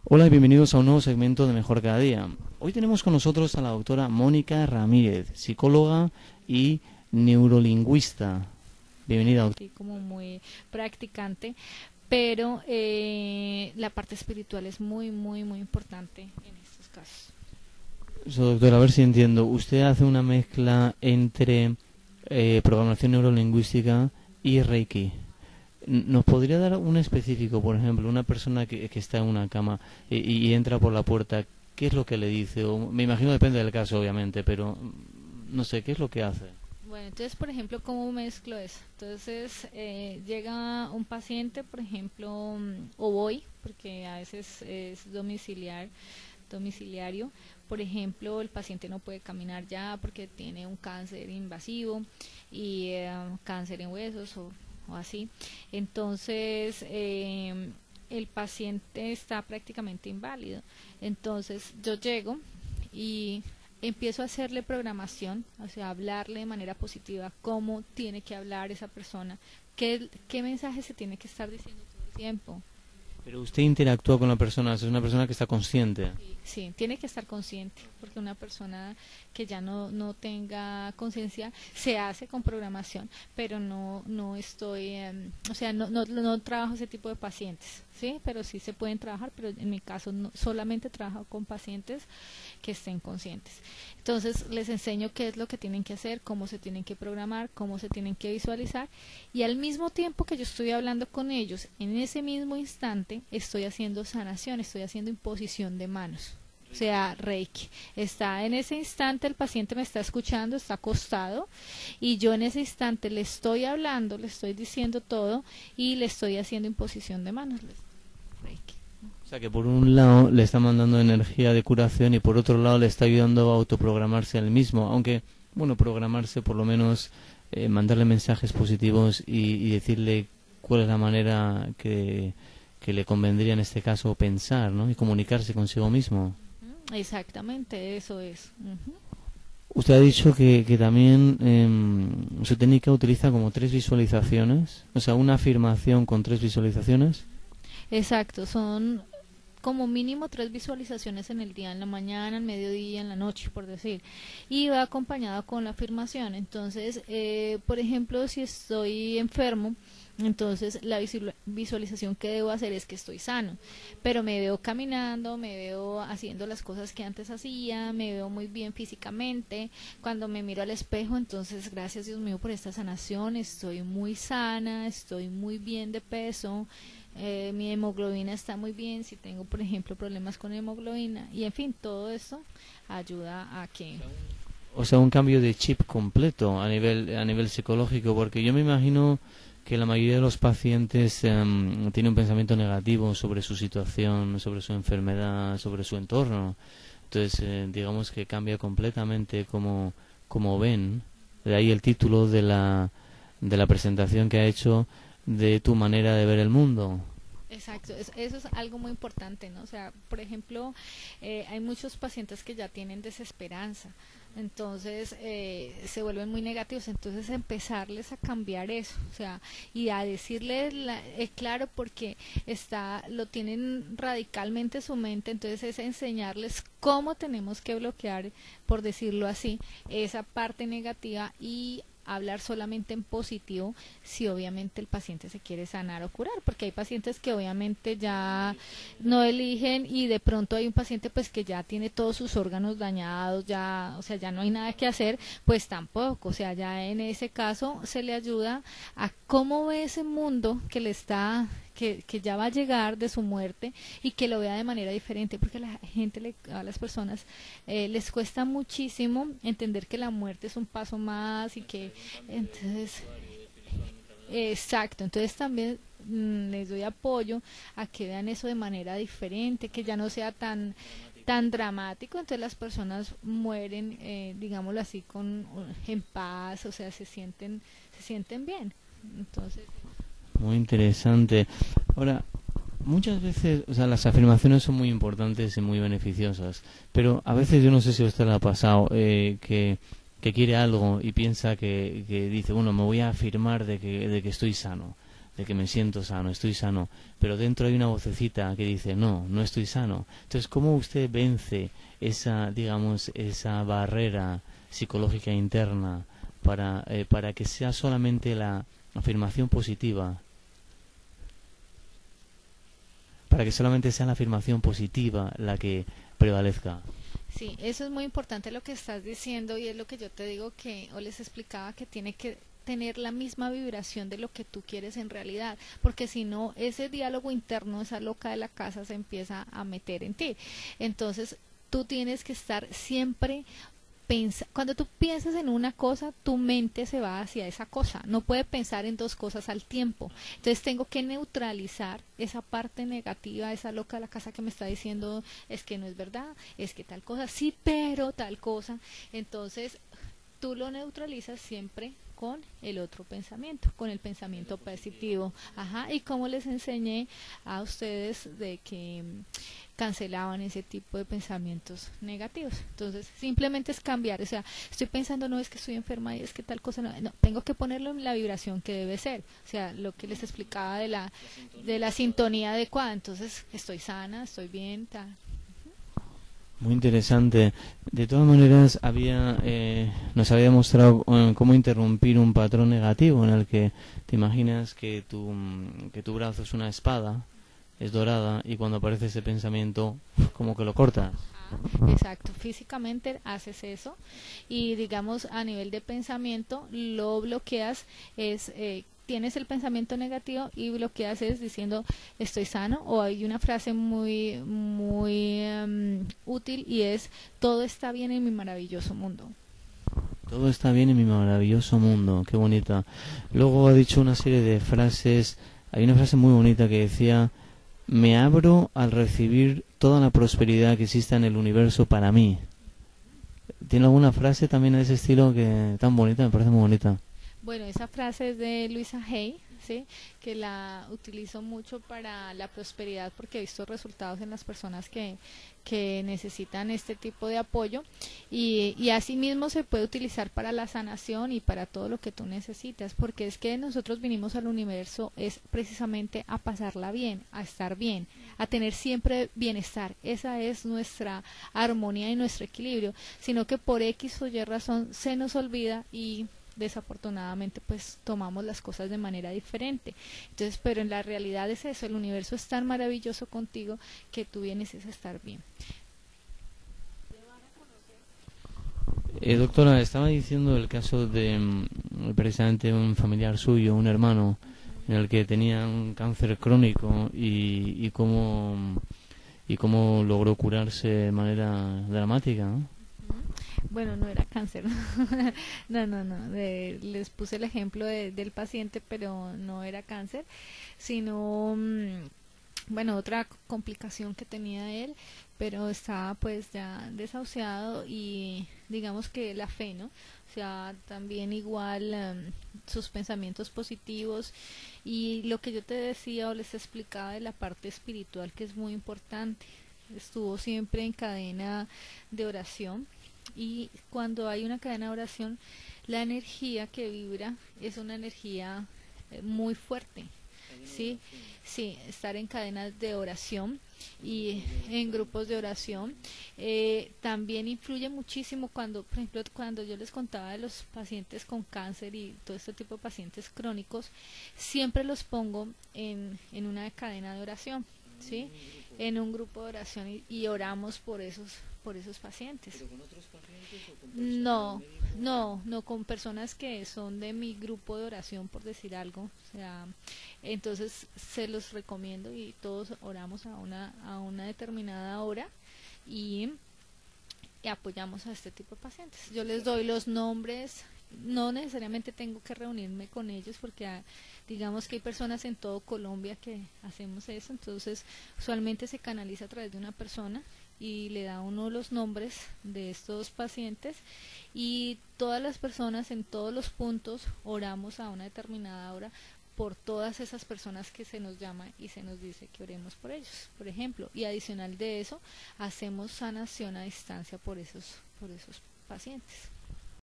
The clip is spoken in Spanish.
Hola y bienvenidos a un nuevo segmento de Mejor Cada Día. Hoy tenemos con nosotros a la doctora Mónica Ramírez, psicóloga y neurolingüista. Bienvenida, doctora. Sí, como muy practicante, pero la parte espiritual es muy importante en estos casos. Doctora, a ver si entiendo. Usted hace una mezcla entre programación neurolingüística y Reiki. ¿Nos podría dar un específico, por ejemplo, una persona que está en una cama y entra por la puerta? ¿Qué es lo que le dice? O, me imagino depende del caso, obviamente, pero no sé, ¿qué es lo que hace? Bueno, entonces, por ejemplo, ¿cómo mezclo eso? Entonces, llega un paciente, por ejemplo, o voy, porque a veces es domiciliario. Por ejemplo, el paciente no puede caminar ya porque tiene un cáncer invasivo y cáncer en huesos o así. Entonces, el paciente está prácticamente inválido. Entonces, yo llego y empiezo a hacerle programación, o sea, hablarle de manera positiva, cómo tiene que hablar esa persona, qué mensaje se tiene que estar diciendo todo el tiempo. Pero usted interactúa con la persona, es una persona que está consciente. Sí, tiene que estar consciente, porque una persona que ya no tenga conciencia se hace con programación, pero no estoy, o sea, no trabajo ese tipo de pacientes, ¿sí? Pero sí se pueden trabajar, pero en mi caso solamente trabajo con pacientes que estén conscientes. Entonces les enseño qué es lo que tienen que hacer, cómo se tienen que programar, cómo se tienen que visualizar, y al mismo tiempo que yo estoy hablando con ellos, en ese mismo instante estoy haciendo sanación, estoy haciendo imposición de manos. O sea, Reiki. Está en ese instante, el paciente me está escuchando, está acostado, y yo en ese instante le estoy hablando, le estoy diciendo todo y le estoy haciendo imposición de manos. Reiki. O sea que por un lado le está mandando energía de curación y por otro lado le está ayudando a autoprogramarse al mismo, aunque, bueno, programarse por lo menos, mandarle mensajes positivos y decirle cuál es la manera que le convendría en este caso pensar, ¿no? Y comunicarse consigo mismo. Exactamente, eso es. Usted ha dicho que también su técnica utiliza como 3 visualizaciones, o sea, una afirmación con 3 visualizaciones. Exacto, son como mínimo 3 visualizaciones en el día, en la mañana, en mediodía, en la noche, por decir, y va acompañado con la afirmación. Entonces, por ejemplo, si estoy enfermo, entonces la visualización que debo hacer es que estoy sano, pero me veo caminando, me veo haciendo las cosas que antes hacía, me veo muy bien físicamente. Cuando me miro al espejo, entonces gracias Dios mío por esta sanación, estoy muy sana, estoy muy bien de peso, mi hemoglobina está muy bien, si tengo por ejemplo problemas con hemoglobina, y en fin, todo esto ayuda a que... O sea, un cambio de chip completo a nivel psicológico, porque yo me imagino que la mayoría de los pacientes tiene un pensamiento negativo sobre su situación, sobre su enfermedad, sobre su entorno. Entonces, digamos que cambia completamente como ven. De ahí el título de la presentación que ha hecho de tu manera de ver el mundo. Exacto, eso es algo muy importante, ¿no? O sea, por ejemplo, hay muchos pacientes que ya tienen desesperanza, entonces se vuelven muy negativos, entonces empezarles a cambiar eso, o sea, y a decirles, claro, porque lo tienen radicalmente en su mente, entonces es enseñarles cómo tenemos que bloquear, por decirlo así, esa parte negativa y hablar solamente en positivo si obviamente el paciente se quiere sanar o curar, porque hay pacientes que obviamente ya no eligen, y de pronto hay un paciente pues que ya tiene todos sus órganos dañados, ya, o sea, ya no hay nada que hacer, pues tampoco, o sea, ya en ese caso se le ayuda a cómo ve ese mundo que le está que ya va a llegar de su muerte, y que lo vea de manera diferente, porque a las personas les cuesta muchísimo entender que la muerte es un paso más, y que entonces exacto, entonces también les doy apoyo a que vean eso de manera diferente, que ya no sea tan dramático, entonces las personas mueren, digámoslo así, en paz, o sea, se sienten bien. Entonces, Muy interesante. Ahora, muchas veces, o sea, las afirmaciones son muy importantes y muy beneficiosas, pero a veces yo no sé si a usted le ha pasado que quiere algo y piensa que dice, bueno, me voy a afirmar de que estoy sano. de que me siento sano, estoy sano, pero dentro hay una vocecita que dice no, no estoy sano. Entonces, ¿cómo usted vence esa, digamos, esa barrera psicológica interna para que sea solamente la afirmación positiva, para que solamente sea la afirmación positiva la que prevalezca? Sí, eso es muy importante lo que estás diciendo y es lo que yo te digo que, o les explicaba que tiene que tener la misma vibración de lo que tú quieres en realidad, porque si no, ese diálogo interno, esa loca de la casa se empieza a meter en ti. Entonces, tú tienes que estar siempre cuando tú piensas en una cosa, tu mente se va hacia esa cosa, no puede pensar en dos cosas al tiempo. Entonces tengo que neutralizar esa parte negativa, esa loca de la casa que me está diciendo es que no es verdad, es que tal cosa, sí, pero tal cosa. Entonces tú lo neutralizas siempre con el otro pensamiento, con el pensamiento positivo. Ajá, y como les enseñé a ustedes de que cancelaban ese tipo de pensamientos negativos. Entonces, simplemente es cambiar, o sea, estoy pensando, no es que estoy enferma y es que tal cosa, no, no, tengo que ponerlo en la vibración que debe ser, o sea, lo que les explicaba de la sintonía adecuada. Entonces, estoy sana, estoy bien, tal. Muy interesante. De todas maneras, nos había demostrado cómo interrumpir un patrón negativo en el que te imaginas que tu brazo es una espada, es dorada, y cuando aparece ese pensamiento, como que lo cortas. Exacto, físicamente haces eso y digamos a nivel de pensamiento lo bloqueas, tienes el pensamiento negativo y bloqueas es diciendo estoy sano, o hay una frase muy útil y es todo está bien en mi maravilloso mundo. Todo está bien en mi maravilloso mundo, qué bonita. Luego ha dicho una serie de frases, hay una frase muy bonita que decía: me abro al recibir toda la prosperidad que exista en el universo para mí. ¿Tiene alguna frase también de ese estilo que tan bonita? Me parece muy bonita. Bueno, esa frase es de Luisa Hay, ¿sí? Que la utilizo mucho para la prosperidad porque he visto resultados en las personas que necesitan este tipo de apoyo y asimismo se puede utilizar para la sanación y para todo lo que tú necesitas, porque es que nosotros vinimos al universo es precisamente a pasarla bien, a estar bien, a tener siempre bienestar. Esa es nuestra armonía y nuestro equilibrio, sino que por X o Y razón se nos olvida y desafortunadamente pues tomamos las cosas de manera diferente. Entonces, pero en la realidad es eso, el universo es tan maravilloso contigo que tú vienes a estar bien. Doctora, estaba diciendo el caso de precisamente un familiar suyo, un hermano, en el que tenía un cáncer crónico y cómo logró curarse de manera dramática, ¿no? Bueno, no era cáncer. No, no, no. Les puse el ejemplo del paciente, pero no era cáncer, sino, bueno, otra complicación que tenía él, pero estaba pues ya desahuciado y digamos que la fe, ¿no? O sea, también igual sus pensamientos positivos y lo que yo te decía o les explicaba de la parte espiritual que es muy importante. Estuvo siempre en cadena de oración y cuando hay una cadena de oración, la energía que vibra es una energía muy fuerte. Sí, sí, estar en cadenas de oración y en grupos de oración también influye muchísimo cuando, por ejemplo, cuando yo les contaba de los pacientes con cáncer y todo este tipo de pacientes crónicos, siempre los pongo en una cadena de oración, ¿sí? En un grupo de oración y oramos por esos pacientes. ¿Pero con otros pacientes o con personas No, del médico? no con personas que son de mi grupo de oración, por decir algo. O sea, entonces se los recomiendo y todos oramos a una determinada hora y, y apoyamos a este tipo de pacientes. Yo les doy los nombres, no necesariamente tengo que reunirme con ellos porque digamos que hay personas en todo Colombia que hacemos eso, entonces usualmente se canaliza a través de una persona y le da uno los nombres de estos pacientes y todas las personas en todos los puntos oramos a una determinada hora por todas esas personas que se nos llama y se nos dice que oremos por ellos, por ejemplo, y adicional de eso hacemos sanación a distancia por esos pacientes.